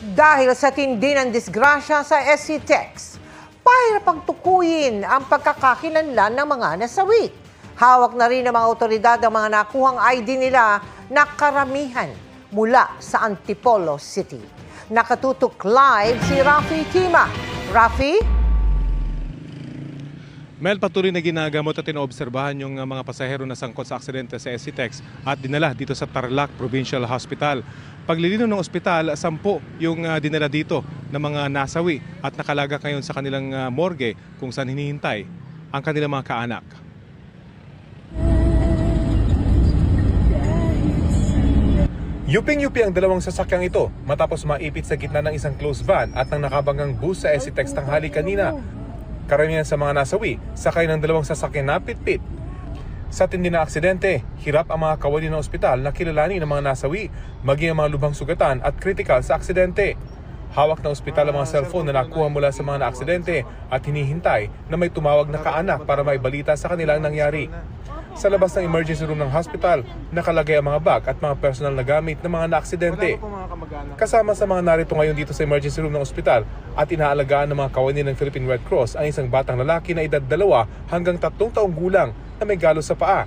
Dahil sa tindi ng disgrasya sa SCTEX, pahirap pagtukuyin ang pagkakakilanlan ng mga nasawi. Hawak na rin ng mga otoridad ang mga nakuhang ID nila na karamihan mula sa Antipolo City. Nakatutok live si Rafi Tima. Rafi? Mel, patuloy na ginagamot at inoobserbahan yung mga pasahero na sangkot sa aksidente sa SCTEX at dinala dito sa Tarlac Provincial Hospital. Paglilinaw ng ospital, 10 yung dinala dito ng mga nasawi at nakalaga ngayon sa kanilang morgue kung saan hinihintay ang kanilang mga kaanak. Yuping-yupi ang dalawang sasakyang ito matapos maipit sa gitna ng isang closed van at ng nakabanggang bus sa SCTEX tanghali kanina. Karamihan sa mga nasawi, sakay ng dalawang sasakyan na pitpit. Sa tindi na aksidente, hirap ang mga kawani ng ospital na kilalanin ng mga nasawi, maging ang mga lubhang sugatan at kritikal sa aksidente. Hawak ng ospital ang mga cellphone na nakuha mula sa mga naaksidente at hinihintay na may tumawag na kaanak para maibalita sa kanilang nangyari. Sa labas ng emergency room ng hospital, nakalagay ang mga bag at mga personal na gamit ng mga naaksidente. Kasama sa mga narito ngayon dito sa emergency room ng ospital at inaalagaan ng mga kawani ng Philippine Red Cross ang isang batang lalaki na edad 2 hanggang 3 taong gulang na may galos sa paa.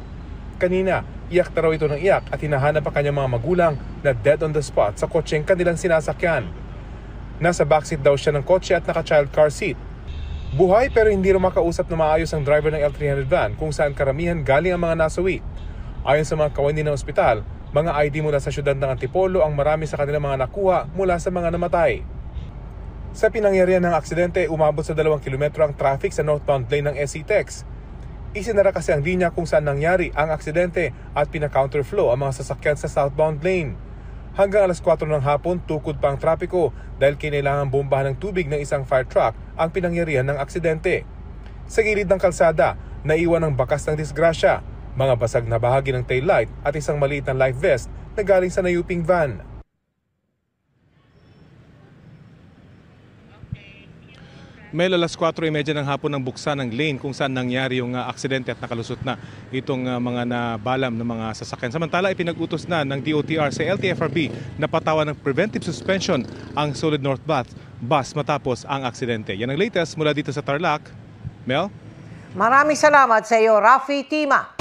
Kanina, iyak na raw ito ng iyak at hinahanap ang kanyang mga magulang na dead on the spot sa kotseng kanilang sinasakyan. Nasa backseat daw siya ng kotse at naka-child car seat. Buhay pero hindi rin makausap na maayos ang driver ng L300 van kung saan karamihan galing ang mga nasawi. Ayon sa mga kawani ng ospital, mga ID mula sa syudad ng Antipolo ang marami sa kanilang mga nakuha mula sa mga namatay. Sa pinangyarihan ng aksidente, umabot sa 2 kilometro ang traffic sa northbound lane ng SCTEX. Isinara kasi ang linya kung saan nangyari ang aksidente at pina-counterflow ang mga sasakyan sa southbound lane. Hanggang alas 4 ng hapon, tukod pa ang trapiko dahil kinailangan bombahan ng tubig ng isang fire truck ang pinangyarihan ng aksidente. Sa gilid ng kalsada, naiwan ang bakas ng disgrasya, mga basag na bahagi ng taillight at isang maliit na life vest na galing sa nayuping van. May alas 4:30 ng hapon ng buksan ng lane kung saan nangyari yung aksidente at nakalusot na itong mga nabalam ng mga sasakyan. Samantala, ipinag-utos na ng DOTR sa LTFRB na patawan ng preventive suspension ang Solid North bus matapos ang aksidente. Yan ang latest mula dito sa Tarlac. Mel? Maraming salamat sa iyo, Rafi Tima.